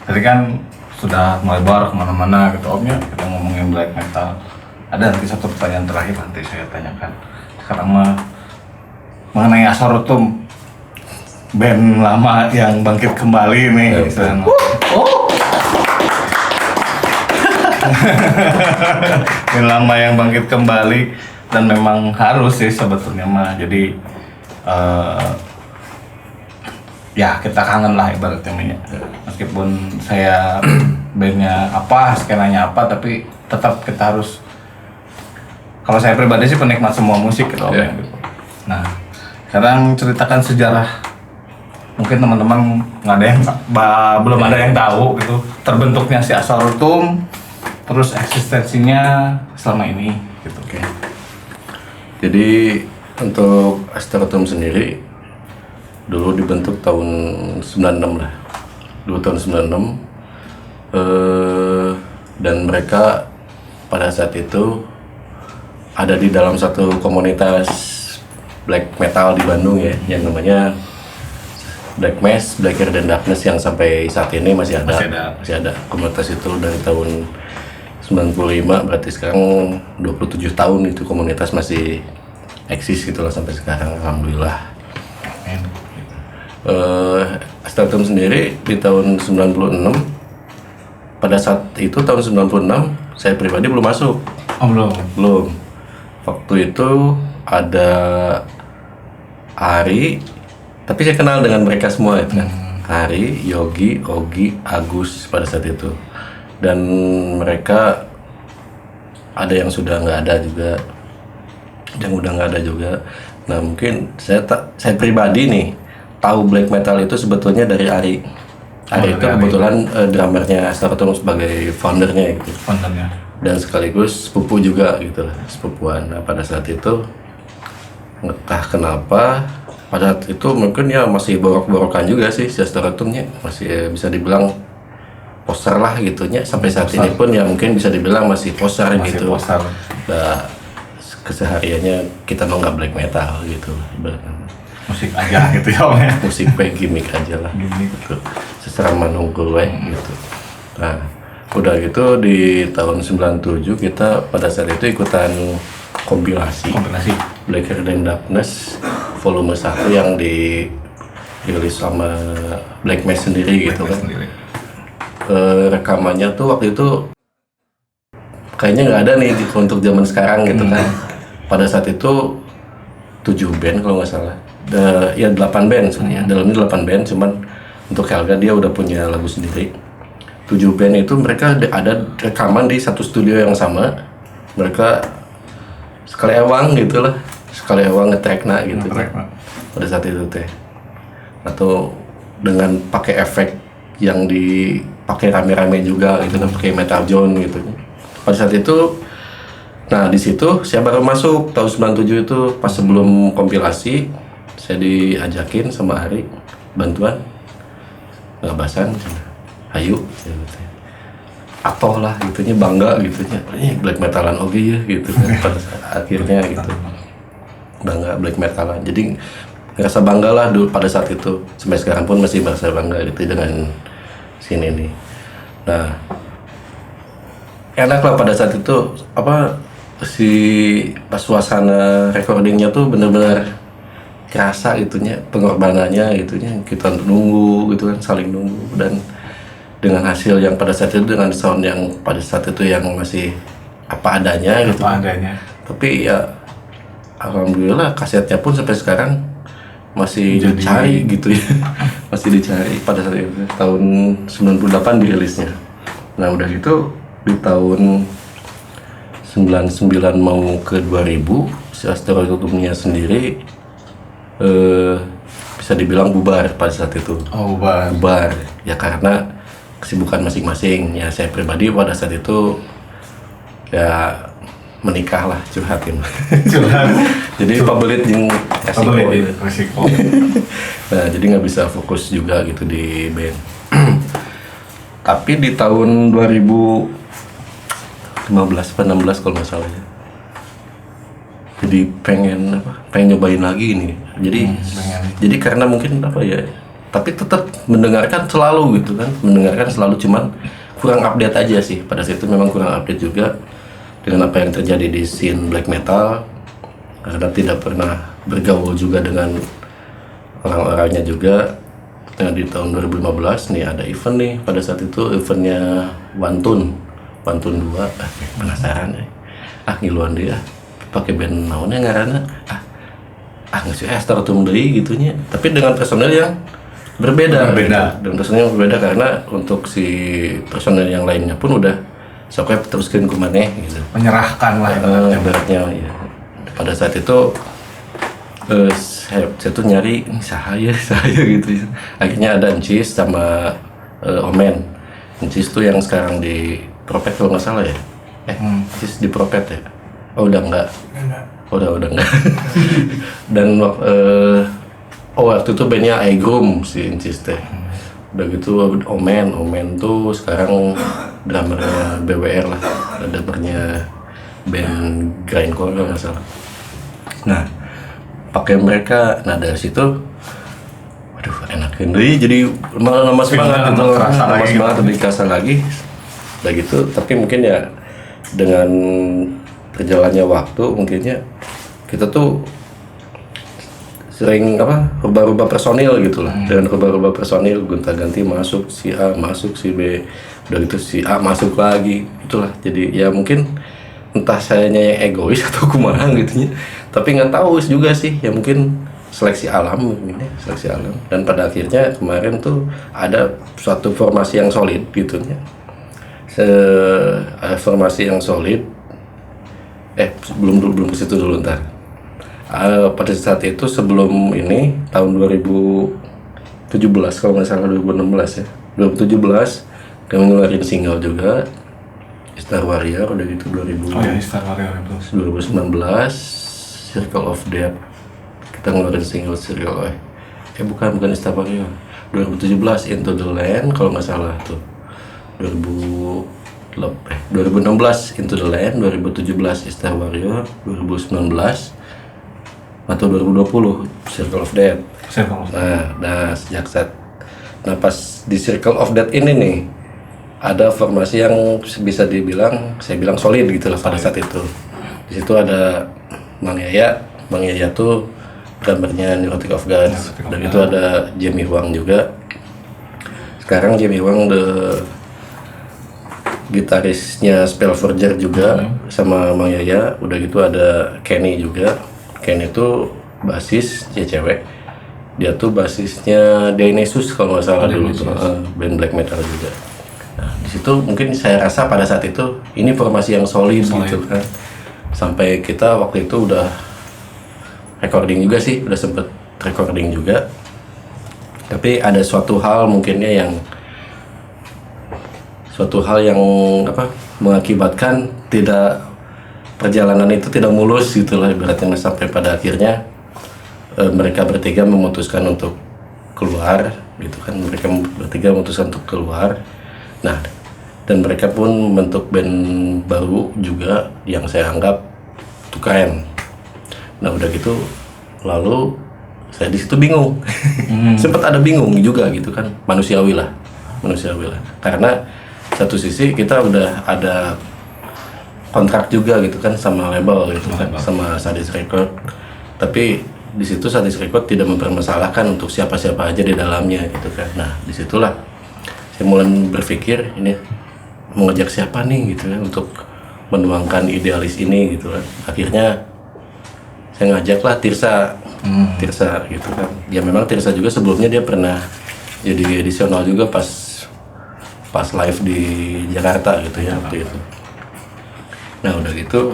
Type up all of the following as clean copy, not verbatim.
Tadi kan sudah melebar kemana-mana gitu Om ya, kita ngomongin black metal. Ada nanti satu pertanyaan terakhir nanti saya tanyakan. Sekarang mah mengenai Asarotum, band lama yang bangkit kembali nih. Band lama yang bangkit kembali dan memang harus sih sebetulnya mah. Jadi ya kita kangen lah ibaratnya meskipun saya bandnya apa, skenanya apa, tapi tetap kita harus, kalau saya pribadi sih penikmat semua musik gitu. Nah sekarang ceritakan sejarah, mungkin teman-teman nggak ada yang belum ada yang tahu gitu terbentuknya si Asarotum, terus eksistensinya selama ini gitu. Jadi untuk Asarotum sendiri dulu dibentuk tahun 96 lah, dulu tahun 96, dan mereka pada saat itu ada di dalam satu komunitas black metal di Bandung ya, yang namanya Black Mass, Blacker Than Darkness, yang sampai saat ini masih ada komunitas itu dari tahun 95, berarti sekarang 27 tahun itu komunitas masih eksis gitu lah sampai sekarang, alhamdulillah. Asarotum sendiri di tahun 96, pada saat itu tahun 96 saya pribadi belum masuk. Belum. Waktu itu ada Ari, tapi saya kenal dengan mereka semua itu kan. Ari, Yogi, Ogi, Agus pada saat itu, dan mereka ada yang sudah nggak ada juga, yang udah nggak ada juga. Nah mungkin saya pribadi nih tahu black metal itu sebetulnya dari Ari. Ari itu kebetulan drummernya Asarotum sebagai foundernya gitu. Dan sekaligus sepupu juga gitu lah, sepupuan. Nah, pada saat itu entah kenapa pada saat itu mungkin ya masih borok-borokan juga sih si Asarotumnya, masih bisa dibilang poster lah gitunya. Sampai saat ini pun ya mungkin bisa dibilang masih poster gitu. Nah, kesehariannya kita nggak black metal gitu. Musik aja gitu ya. Musik gimmick aja lah gitu, sesama nunggu gitu. Nah udah gitu di tahun 97 kita pada saat itu ikutan kompilasi Blacker Than Darkness volume 1 yang dirilis sama Black Mass sendiri gitu kan. Rekamannya tuh waktu itu kayaknya nggak ada nih untuk zaman sekarang gitu kan. Pada saat itu 7 band kalau nggak salah. Ya 8 band sebenarnya, dalamnya 8 band, cuman untuk Helga dia udah punya lagu sendiri. 7 band itu mereka ada rekaman di satu studio yang sama, mereka sekali ewang gitu lah, sekali ewang ngetekna gitu pada saat itu teh, atau dengan pakai efek yang dipakai rame-rame juga gitu kan, pakai metal zone gitu. Pada saat itu, nah di situ saya baru masuk tahun 97 itu, pas sebelum kompilasi saya diajakin sama Ari bantuan ngabasan, ayo atoh lah gitunya, bangga gitunya, black metalan oke ya gitu kan. Pada akhirnya gitu bangga black metalan, jadi ngerasa bangga lah dulu pada saat itu, sampai sekarang pun masih merasa bangga gitu dengan sini nih. Nah enak lah pada saat itu, apa si pas suasana recordingnya tuh bener-bener kerasa gitunya, pengorbanannya gitunya, kita nunggu gitu kan, saling nunggu, dan dengan hasil yang pada saat itu, dengan sound yang pada saat itu yang masih apa adanya gitu. Tapi ya alhamdulillah kasetnya pun sampai sekarang masih dicari gitu ya. Masih dicari pada saat itu, tahun 98 dirilisnya. Nah udah gitu di tahun 99 mau ke 2000 si Asarotumnya sendiri bisa dibilang bubar pada saat itu. Bubar ya karena kesibukan masing-masing. Ya saya pribadi pada saat itu ya menikah lah, curhatin. Jadi pabelit yang resiko. Nah jadi nggak bisa fokus juga gitu di band. Tapi di tahun 2015 atau 16 kalau nggak salah ya, jadi pengen nyobain lagi ini. Jadi karena mungkin apa ya, tapi tetap mendengarkan selalu gitu kan, cuman kurang update aja sih. Pada saat itu memang kurang update juga dengan apa yang terjadi di scene black metal, karena tidak pernah bergaul juga dengan orang-orangnya juga. Nah, di tahun 2015 nih ada event nih, pada saat itu eventnya Wantun 2. Penasaran ngiluan dia pakai band naonnya ngaranna nggak sih startum deui gitunya, tapi dengan personel yang berbeda. Dan personel yang berbeda karena untuk si personel yang lainnya pun udah sok teruskeun ku maneh gitu, menyerahkan lah ibaratnya ya. Pada saat itu saya tuh nyari saya gitu. Akhirnya ada Encis sama Omen. Encis tuh yang sekarang di Propet kalau nggak salah ya. Encis di Propet ya. Oh udah enggak. Udah enggak. Dan waktu itu bandnya Aegrum si Encis teh. Udah gitu Omen tuh sekarang drummernya BWR lah. Drummernya band grindcore kalau nggak salah. Nah, pakai mereka, nah dari situ waduh enak deh, jadi malah nama semangat gitu, lebih kerasa lagi udah gitu. Tapi mungkin ya dengan berjalannya waktu mungkinnya kita tuh sering rubah-rubah personil gitu lah. Dengan rubah-rubah personil, gonta-ganti, masuk si A, masuk si B, udah gitu si A masuk lagi, itulah. Jadi ya mungkin entah sayanya yang egois atau kumaha gitu ya, tapi nggak tahu juga sih ya, mungkin seleksi alam. Dan pada akhirnya kemarin tuh ada suatu formasi yang solid gitu ya, formasi yang solid. Belum ke situ dulu ntar. Pada saat itu sebelum ini tahun 2017 kalau nggak salah, 2016 ya, 2017 kami ngeluarin single juga, Star Warrior. Udah gitu Star Warrior itu 2019 Circle of Death kita ngeluarin single bukan Star Warrior. 2017 Into the Land kalau nggak salah tuh. 2016 Into the Land, 2017 Star Warrior, 2019 atau 2020 Circle of Death. Nah sejak saat pas di Circle of Death ini nih ada formasi yang bisa saya bilang solid gitu lah pada saat itu. Di situ ada Bang Yaya tuh drummernya Neurotic of God, dan itu ada Jamie Huang juga. Sekarang Jamie Huang gitarisnya Spellforger juga sama Bang Yaya. Udah gitu ada Kenny juga. Kenny itu basis, cewek. Dia tuh basisnya Dionysus kalau nggak salah dulu tuh, band black metal juga. Nah, di situ mungkin saya rasa pada saat itu ini formasi yang solid gitu kan. Sampai kita waktu itu udah recording juga sih, udah sempet recording juga. Tapi ada suatu hal yang mengakibatkan perjalanan itu tidak mulus gitu lah ibaratnya, sampai pada akhirnya mereka bertiga memutuskan untuk keluar gitu kan. Nah, dan mereka pun membentuk band baru juga yang saya anggap itu keren. Nah udah gitu lalu saya di situ bingung. Sempat ada bingung juga gitu kan, manusiawi lah karena satu sisi kita udah ada kontrak juga gitu kan sama label gitu kan, sama Sadis Record. Tapi di situ Sadis Record tidak mempermasalahkan untuk siapa-siapa aja di dalamnya gitu kan. Nah disitulah saya mulai berpikir, ini mau ngajak siapa nih gitu kan untuk menuangkan idealis ini gitu kan. Akhirnya saya ngajaklah Tirsa gitu kan. Ya memang Tirsa juga sebelumnya dia pernah jadi edisional juga pas live di Jakarta gitu ya waktu itu. Nah udah gitu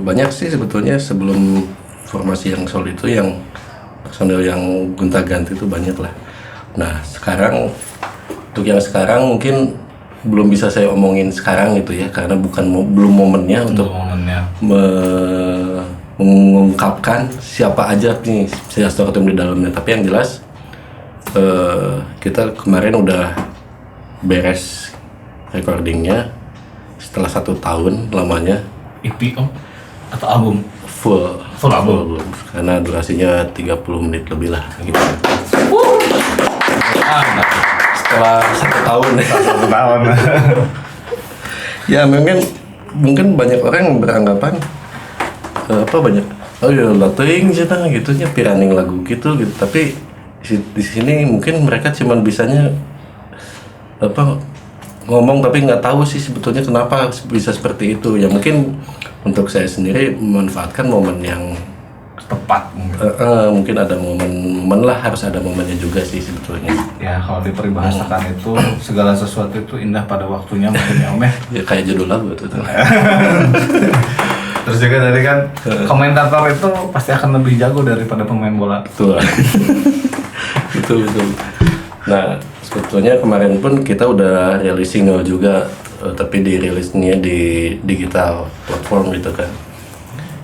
banyak sih sebetulnya sebelum formasi yang solid itu yang personel yang gonta-ganti itu banyak lah. Nah sekarang untuk yang sekarang mungkin belum bisa saya omongin sekarang gitu ya, karena belum momennya untuk mengungkapkan siapa aja nih Startum di dalamnya. Tapi yang jelas kita kemarin udah beres recordingnya setelah 1 tahun lamanya. EP Om? atau album? Full album. Karena durasinya 30 menit lebih lah gitu. Setelah 1 tahun ya. 1 tahun. Ya mungkin banyak orang yang beranggapan banyak ya latih cina gitunya piraning lagu gitu, tapi di sini mungkin mereka cuman bisanya ngomong tapi nggak tahu sih sebetulnya kenapa bisa seperti itu. Ya mungkin untuk saya sendiri memanfaatkan momen yang Tepat mungkin ada momen lah, harus ada momennya juga sih sebetulnya. ya. Kalau diperbahasakan itu segala sesuatu itu indah pada waktunya mungkin ya Om ya. Ya kayak judul lagu itu. Terus juga tadi kan komentator itu pasti akan lebih jago daripada pemain bola. Betul. betul. Nah, sebetulnya kemarin pun kita udah rilis single juga, tapi dirilisnya di digital platform gitu kan.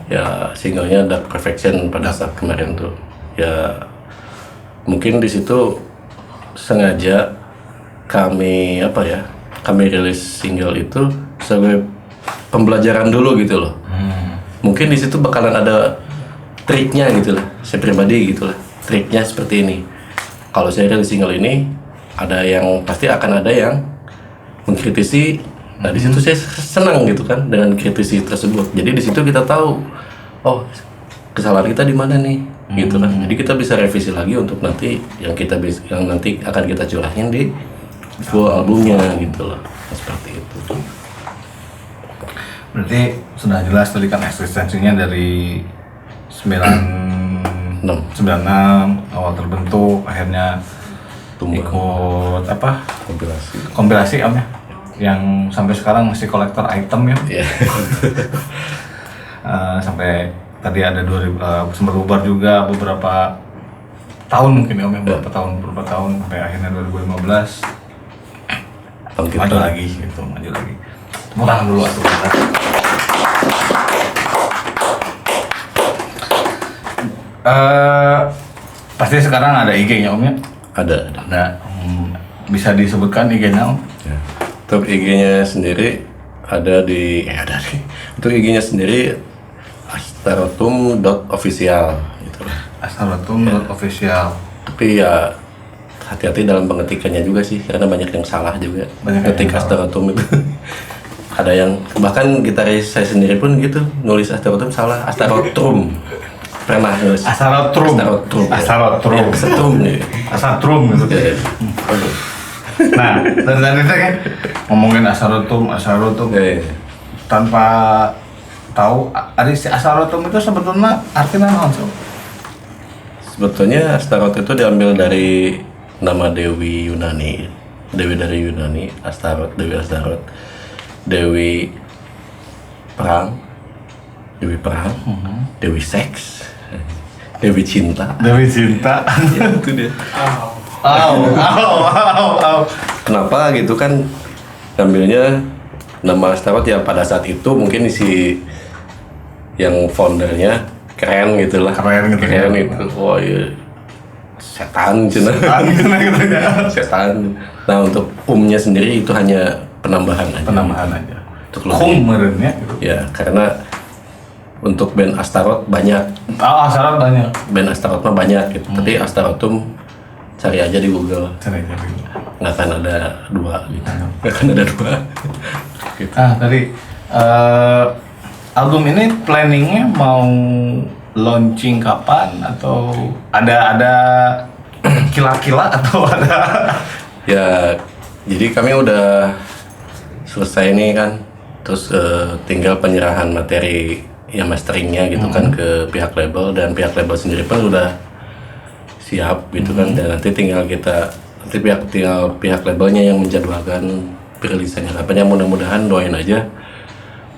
Ya, singlenya Dark Perfection pada saat kemarin tuh. Ya, mungkin di situ sengaja kami rilis single itu sebagai pembelajaran dulu gitu loh. Mungkin di situ bakalan ada triknya gitu lah, saya pribadi gitu lah, triknya seperti ini. Kalau saya rilis single ini, pasti akan ada yang mengkritisi. Nah di situ saya senang gitu kan dengan kritisi tersebut. Jadi di situ kita tahu, oh kesalahan kita di mana nih, gitu kan. Jadi kita bisa revisi lagi untuk nanti yang nanti akan kita curahin di full albumnya gitu loh, seperti itu. Berarti sudah jelas tadi kan eksistensinya dari 96 awal terbentuk, akhirnya Tumbuh. ikut Kompilasi Om ya, yang sampai sekarang masih kolektor item ya. ya. Sampai tadi ada sempat bubar juga beberapa tahun mungkin Om ya, beberapa tahun sampai akhirnya 2015 maju lagi. Tepuk tangan dulu atuh. Pasti sekarang ada IG-nya Om ya? Ada. Bisa disebutkan IG-nya Om? Ya. Untuk IG-nya sendiri untuk IG-nya sendiri astarotum.official gitu lah. Astarotum.official. Tapi ya hati-hati dalam pengetikannya juga sih, karena banyak yang salah juga. Ketik astarotum itu. Ada yang bahkan gitaris saya sendiri pun gitu nulis astarotum salah, astarotrum. Pernah nulis Astarotrum gitu. Ya. Nah, dari tadi kan ngomongin Astarotum Ya. tanpa tahu ada si Astarotum itu sebetulnya artinya apa sih? Sebetulnya Astarot itu diambil dari nama Dewi dari Yunani, Dewi Astarot, Dewi perang, Dewi seks, Dewi cinta. Dewi cinta. Ya, itu dia. Kenapa gitu kan? Ambilnya nama Astaroth ya pada saat itu mungkin si yang foundernya keren gitu lah. Keren gitu ya. itu. Oh iya. Setan cina. Setan. Nah untuk umnya sendiri itu hanya penambahan aja. Untuk Kumernya gitu. Ya karena untuk band Astaroth banyak. Astaroth banyak. Band Astaroth mah banyak gitu. Tapi Astarothum cari aja di Google. Nggak akan ada dua gitu. Gitu. Tadi album ini planningnya mau launching kapan atau ada kila-kila atau ada? Ya, jadi kami udah selesai nih kan, terus tinggal penyerahan materi ya masteringnya gitu kan ke pihak label, dan pihak label sendiri pun udah siap gitu kan, dan nanti tinggal pihak labelnya yang menjadwalkan perilisannya kapan. Mudah-mudahan doain aja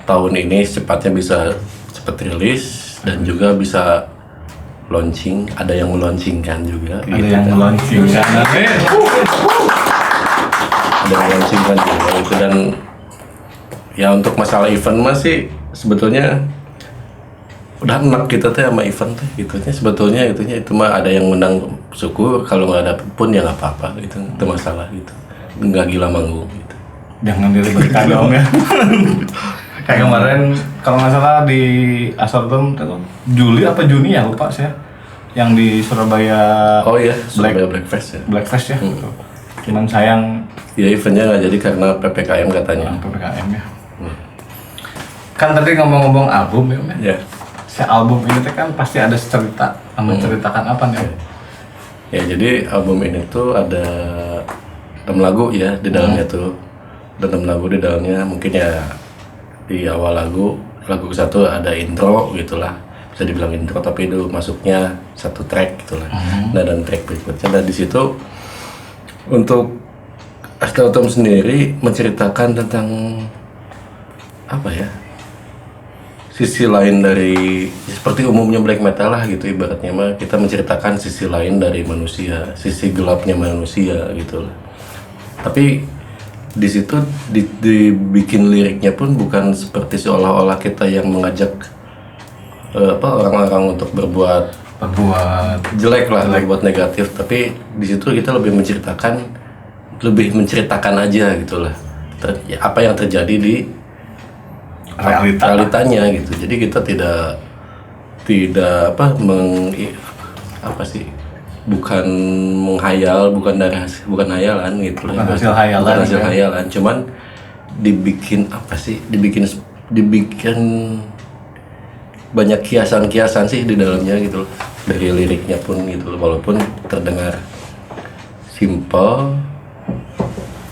tahun ini secepatnya bisa cepat rilis dan juga bisa launching. Ada yang melaunchingkan juga. Dan ya untuk masalah event masih sebetulnya udah enak kita tuh sama event tuh gitunya. Sebetulnya itu mah ada yang menang syukur, kalau nggak ada pun ya nggak apa-apa gitu, itu masalah gitu, nggak gila manggung gitu. Jangan diribetkan dong ya. Kayak kemarin kalau nggak salah di Asortum itu Juli apa Juni ya lupa saya, yang di Surabaya. Oh iya, Surabaya Blackfest ya. Blackfest ya. Gitu. Cuman sayang Ya eventnya nggak jadi karena PPKM katanya. PPKM ya. Kan tadi ngomong-ngomong album ya, Om, ya. Ya. Si album ini teh kan pasti ada cerita, menceritakan apa nih? Om? Ya jadi album ini tuh ada 6 lagu ya di dalamnya tuh. Ada 6 lagu di dalamnya. Mungkin ya di awal lagu ke-1 ada intro gitulah. Bisa dibilang intro tapi itu masuknya satu track gitulah. Nah dan track berikutnya dan di situ untuk Astarotum sendiri menceritakan tentang apa ya? Sisi lain dari seperti umumnya black metal lah gitu ibaratnya mah kita menceritakan sisi lain dari manusia, sisi gelapnya manusia gitu lah. Tapi di situ dibikin liriknya pun bukan seperti seolah-olah kita yang mengajak orang-orang untuk berbuat jelek lah, berbuat negatif. Tapi di situ kita lebih menceritakan aja gitulah. Apa yang terjadi di realitanya gitu. Jadi kita tidak bukan menghayal, bukan hayalan gitu lah. Bukan hasil hayalan. Bukan hasil hayalan, cuman dibikin banyak kiasan-kiasan sih di dalamnya gitu loh. Dari liriknya pun gitu loh, walaupun terdengar simple.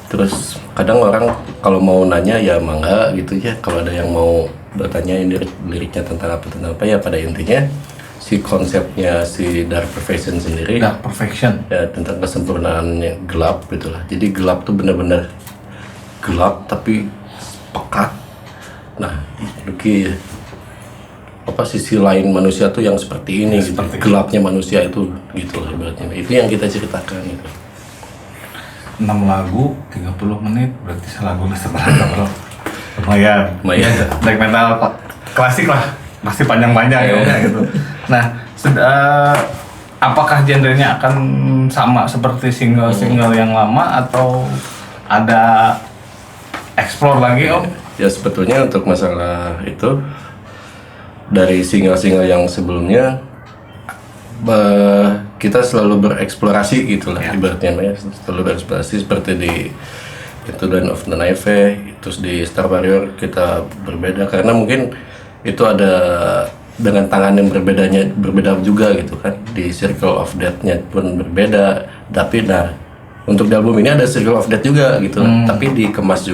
Terus kadang orang kalau mau nanya ya mangga gitu ya, kalau ada yang mau bertanya liriknya tentang apa ya pada intinya si konsepnya si Dark Perfection sendiri Dark Perfection ya tentang kesempurnaan yang gelap gitulah. Jadi gelap tuh benar-benar gelap tapi pekat. Nah Lucky sisi lain manusia tuh yang seperti ini gitu. Gelapnya manusia itu gitulah ibaratnya. Itu yang kita ceritakan gitu. 6 lagu 30 menit berarti selagunya seberapa bro? Lumayan black metal klasik lah, pasti panjang-panjang ya gitu. Nah apakah genrenya akan sama seperti single-single yang lama atau ada explore lagi Om? Ya sebetulnya untuk masalah itu dari single-single yang sebelumnya kita selalu bereksplorasi gitulah ibaratnya ya, selalu bereksplorasi seperti di itu Dawn of the Naive, terus di Star Warrior kita berbeda karena mungkin itu ada dengan tangan yang berbeda juga gitu kan. Di Circle of Death-nya pun berbeda, tapi untuk di album ini ada Circle of Death juga gitu tapi dikemas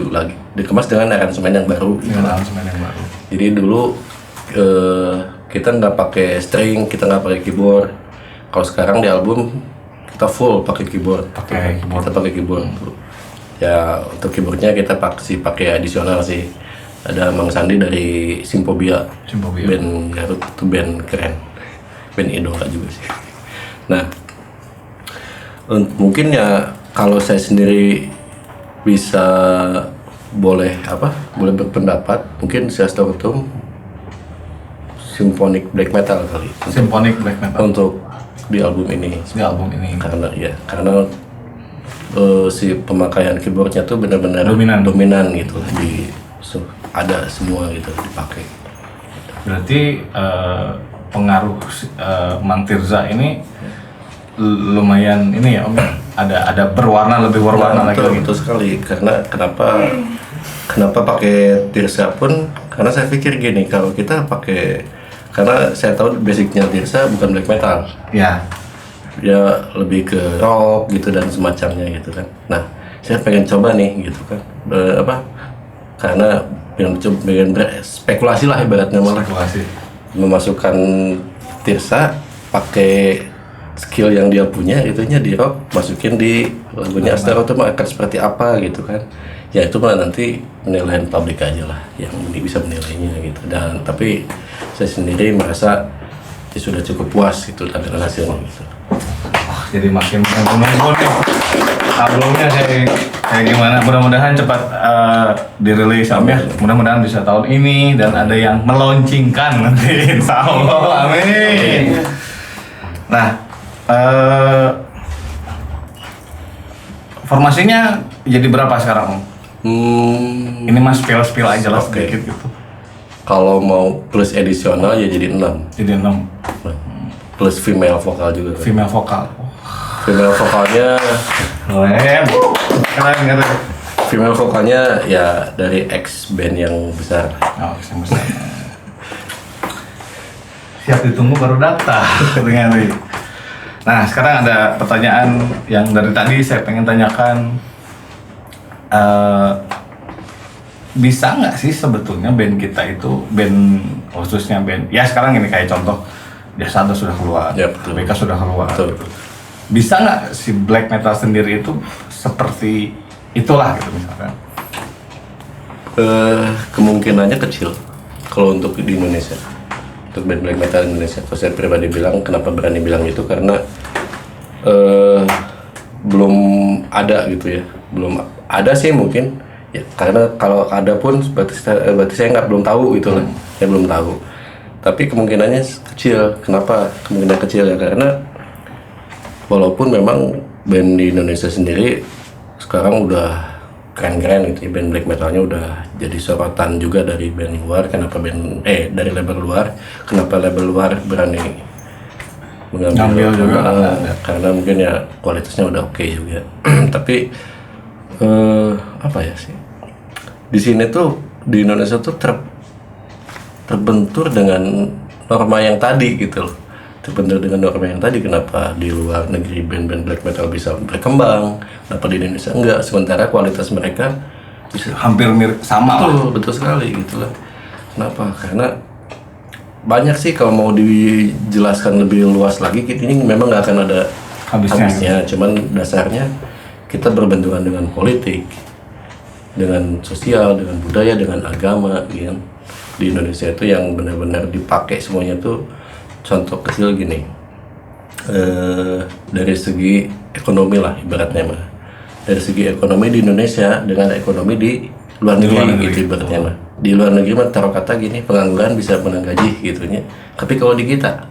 dengan aransemen yang baru gitu. Jadi dulu kita nggak pakai string, kita nggak pakai keyboard. Kalau sekarang di album kita full pakai keyboard. Kita pakai keyboard. Ya untuk keyboardnya kita pakai adisional sih. Ada Mang Sandi dari Simpobia. Band Garut itu band keren, band idola juga sih. Nah mungkin ya kalau saya sendiri bisa boleh berpendapat, mungkin saya Astarotum symphonic black metal kali. Symphonic black metal untuk di album ini. Karena si pemakaian keyboardnya tuh benar-benar dominan gitu ada semua gitu dipakai. Berarti pengaruh Mang Tirza ini lumayan ini ya Om, ada lebih berwarna lagi. Betul sekali. Karena kenapa pakai Tirza pun karena saya pikir gini, kalau kita pakai, karena saya tahu basicnya Tirza bukan black metal ya lebih ke rock gitu dan semacamnya gitu kan. Nah saya pengen coba nih gitu kan karena pengen spekulasi lah ibaratnya, malah memasukkan Tirza pakai skill yang dia punya itunya di rock, masukin di lagunya Astarotum akan seperti apa gitu kan. Ya itu mah nanti penilaian publik aja lah yang bisa menilainya gitu. Dan tapi saya sendiri merasa ya sudah cukup puas gitu dengan hasilnya gitu. Jadi makin menunggu nih albumnya kayak gimana. Mudah-mudahan cepat dirilis Om ya. Mudah-mudahan bisa tahun ini dan ada yang meluncingkan nanti insya Allah. Amin. Nah formasinya jadi berapa sekarang Om? Ini mas spill aja lah sedikit gitu. Kalau mau plus edisional ya jadi 6. Jadi 6. Plus female vokal juga. Female vokal. Female vokalnya Keren. Keren. female vokalnya ya dari ex band yang besar. Oh, sama. Siap ditunggu baru daftar. Nah, sekarang ada pertanyaan yang dari tadi saya pengen tanyakan. Bisa nggak sih sebetulnya band kita itu, band khususnya band, ya sekarang ini kayak contoh, Jasada sudah keluar, Ya, betul. BK sudah keluar. Betul. Bisa nggak si black metal sendiri itu seperti itulah gitu misalkan? Kemungkinannya kecil kalau untuk di Indonesia, untuk band black metal Indonesia. Kalau saya pribadi bilang, kenapa berani bilang itu karena belum ada gitu ya, belum ada sih mungkin ya, karena kalau ada pun berarti saya nggak belum tahu gitu lah, saya belum tahu. Tapi kemungkinannya kecil. Kenapa kemungkinan kecil ya? Karena walaupun memang band di Indonesia sendiri sekarang udah keren-keren gitu ya, band black metalnya udah jadi sorotan juga dari band luar. Kenapa dari label luar? Kenapa label luar berani mengambil Ngambil juga, karena mungkin ya kualitasnya udah oke juga. Tapi apa ya sih? Di sini tuh di Indonesia tuh terbentur dengan norma yang tadi gitu loh. Terbentur dengan norma yang tadi. Kenapa di luar negeri band-band black metal bisa berkembang, kenapa di Indonesia enggak? Sementara kualitas mereka bisa Hampir mirip sama lah. betul sekali gitu lah. Kenapa? Karena banyak sih, kalau mau dijelaskan lebih luas lagi, ini memang nggak akan ada habisnya. Cuman dasarnya kita berbenturan dengan politik, dengan sosial, dengan budaya, dengan agama, gitu. Di Indonesia itu yang benar-benar dipakai semuanya tuh, contoh kecil gini, dari segi ekonomi lah ibaratnya mah. Dari segi ekonomi di Indonesia dengan ekonomi di luar negeri gitu ibaratnya mah. Di luar negeri mah taruh kata gini, pengangguran bisa menang gaji gitunya. Tapi kalau di kita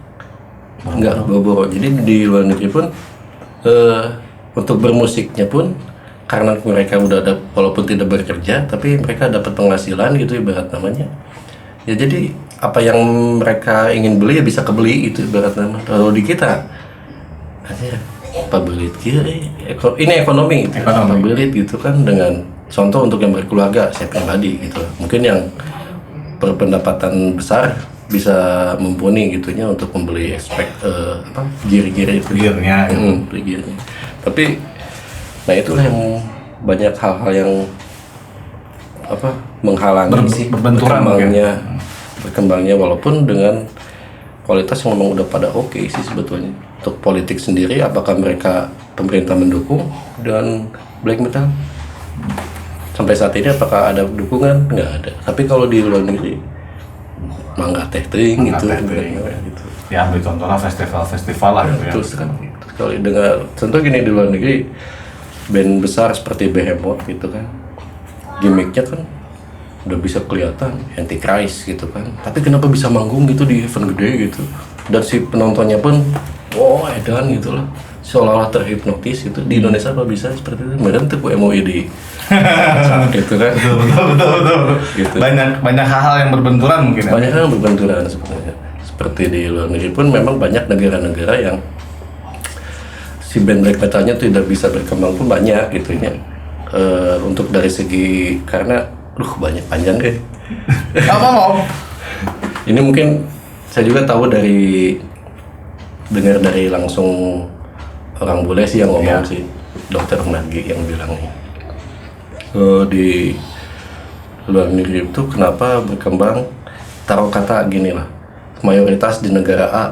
enggak bobo. Jadi di luar negeri pun untuk bermusiknya pun karena mereka udah ada, walaupun tidak bekerja tapi mereka dapat penghasilan gitu ibarat namanya. Ya jadi apa yang mereka ingin beli ya bisa kebeli itu ibarat nama. Kalau di kita aja apa belit ini ekonomi gitu. Apa belit gitu kan, dengan contoh untuk yang berkeluarga, saya pribadi gitu. Mungkin yang berpendapatan besar bisa mumpuni gitunya untuk membeli gear-gear itu. Gearnya. Beli gearnya. Tapi nah itulah yang banyak hal-hal yang menghalangi sih berkembangnya walaupun dengan kualitas yang memang udah pada oke sih sebetulnya. Untuk politik sendiri, apakah mereka pemerintah mendukung dengan black metal? Sampai saat ini apakah ada dukungan? Nggak ada. Tapi kalau di luar negeri, mangga teh ting gitu. Ya ambil contoh lah festival lah gitu ya. Terus kan, kalau dengar contoh gini di luar negeri, band besar seperti Behemoth gitu kan, gimmicknya kan udah bisa kelihatan Antichrist gitu kan. Tapi kenapa bisa manggung gitu di event gede gitu? Dan si penontonnya pun edan gitu lah, seolah-olah terhipnotis gitu. Di Indonesia apa bisa seperti itu? Medan tuh MUI di gitu kan. Betul. Gitu. Banyak hal-hal yang berbenturan mungkin. Banyak hal yang berbenturan sebenarnya. Seperti di luar negeri pun memang banyak negara-negara yang si band black metalnya tidak bisa berkembang pun banyak gitu ya. Untuk dari segi, karena banyak panjang deh. Apa? Ini mungkin saya juga tahu dengar dari langsung orang bule sih yang ngomong sih, Dokter Nagi yang bilang di luar negeri itu kenapa berkembang, taruh kata gini lah, mayoritas di negara A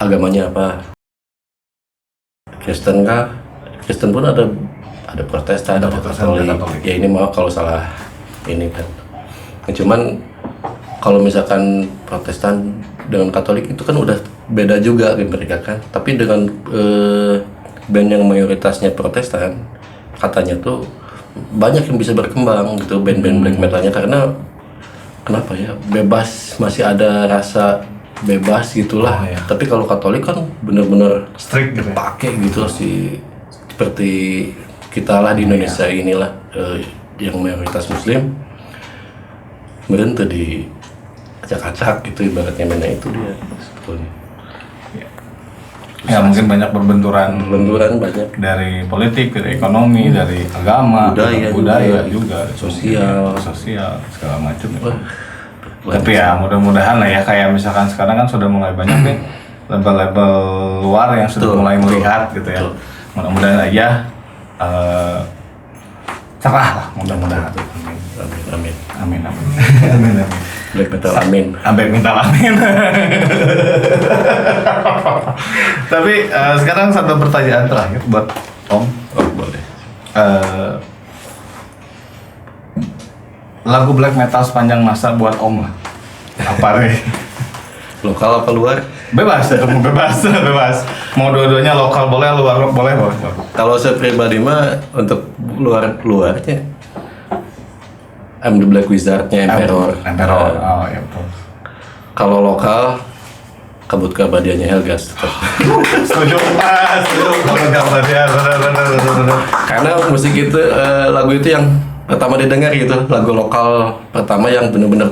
agamanya apa? Kristen kah? Kristen pun ada Protestan, ada Katolik. Ya ini maaf kalau salah ini kan. Cuman kalau misalkan Protestan dengan Katolik itu kan udah beda juga mereka kan. Tapi dengan band yang mayoritasnya Protestan, katanya tuh banyak yang bisa berkembang gitu band-band black metalnya, karena kenapa ya, bebas, masih ada rasa bebas gitulah. Tapi kalau Katolik kan bener-bener strict gitu. Pakai gitu sih, seperti kita lah di Indonesia inilah yang mayoritas Muslim, berhenti acak-acak gitu ibaratnya mana itu dia sebetulnya. Ya mungkin banyak berbenturan Banyak. dari politik, dari ekonomi, dari agama, budaya juga, sosial segala macam. Tapi ya mudah-mudahan lah ya, kayak misalkan sekarang kan sudah mulai banyak nih label-label luar yang sudah mulai melihat gitu ya. Mudah-mudahan aja cerah lah, mudah-mudahan. Amin. Amin. Amin. Black metal amin. Sampai minta amin. Tapi sekarang satu pertanyaan terakhir buat Om. Oh boleh. Lagu black metal sepanjang masa buat Om lah. Apa nih? Lokal apa luar? Bebas, bebas. Mau dua-duanya lokal boleh, luar boleh. Kalau saya pribadi mah untuk luarnya I'm the Black Wizard-nya Emperor. Oh iya betul. Kalau lokal Kabut Keabadiannya Helgas tetap. Setuju. Kabut Keabadian, benar. Karena musik itu lagu itu yang pertama didengar gitu, lagu lokal pertama yang benar-benar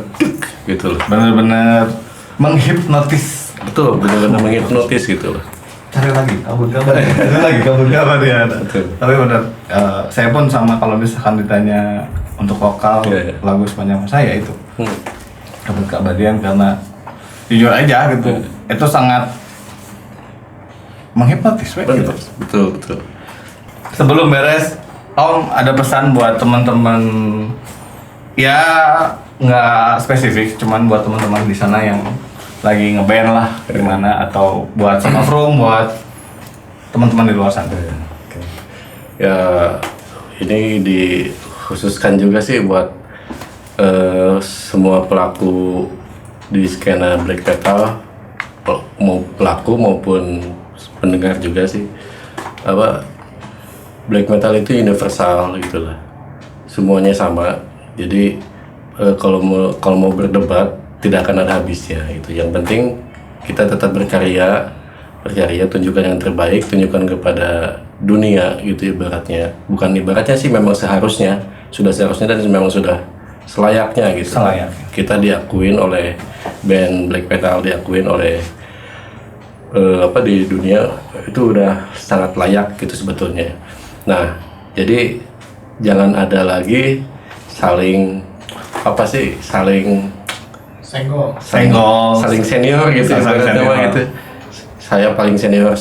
gitu loh. Benar-benar menghipnotis. Betul, benar-benar menghipnotis gitu loh. Cari lagi Kabut Keabadian. Betul. Tapi benar, saya pun sama kalau misalkan ditanya untuk lokal lagu sepanjang masa ya itu Kabut Keabadian, karena jujur aja gitu itu sangat menghipnotis gitu. Betul. Sebelum beres, Om ada pesan buat teman-teman, ya nggak spesifik, cuman buat teman-teman di sana yang lagi ngeband lah gimana, atau buat Son of Rome, buat teman-teman di luar sana. Ya ini dikhususkan juga sih buat semua pelaku di skena black metal, mau pelaku maupun pendengar juga sih. Black metal itu universal gitulah, semuanya sama. Jadi kalau mau berdebat tidak akan ada habisnya itu. Yang penting kita tetap berkarya, tunjukkan yang terbaik, tunjukkan kepada dunia gitu ibaratnya. Bukan ibaratnya sih, memang seharusnya, sudah seharusnya dan memang sudah selayaknya gitu. Kita diakuin oleh band black metal, diakuin oleh di dunia, itu udah sangat layak gitu sebetulnya. Nah, jadi jangan ada lagi saling senggol, saling senior gitu, gitu. Saya paling senior,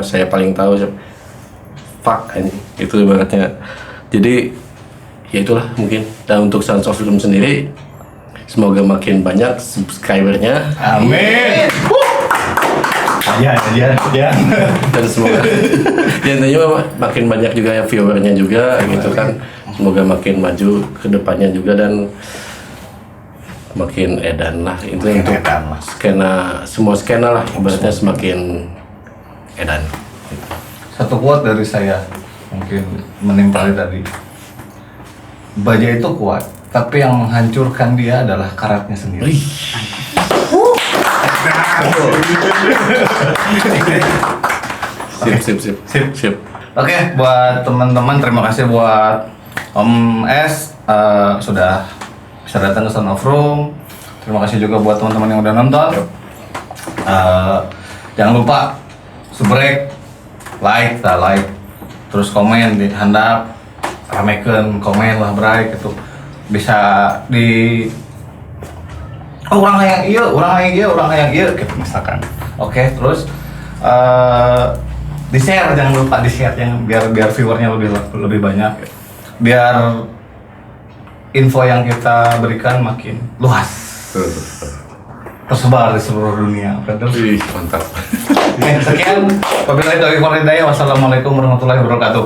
saya paling tahu. Fuck anjing, itu ibaratnya. Jadi ya itulah mungkin. Dan untuk Sons of Rome sendiri, semoga makin banyak subscribernya. Amin. Ya. Dan semoga ya intinya makin banyak juga ya viewernya juga gitu kan. Semoga makin maju ke depannya juga dan makin edan lah. Itu untuk skena, semua skena lah ibaratnya semakin edan. Satu quote dari saya mungkin menimpali tadi. Baja itu kuat, tapi yang menghancurkan dia adalah karatnya sendiri. Sip. Oke, buat teman-teman terima kasih buat Om S sudah bisa datang ke Son of Rome. Terima kasih juga buat teman-teman yang udah nonton. Jangan lupa subrek, like, terus komen di handap, ramekeun komen lah bray gitu. Bisa di orang yang iya gitu misalkan. Oke, terus di share, jangan lupa di share yang biar viewernya lebih banyak, biar info yang kita berikan makin luas, tersebar di seluruh dunia. Mantap. Sekian, wabillahi taufiq wal hidayah. Wassalamualaikum warahmatullahi wabarakatuh.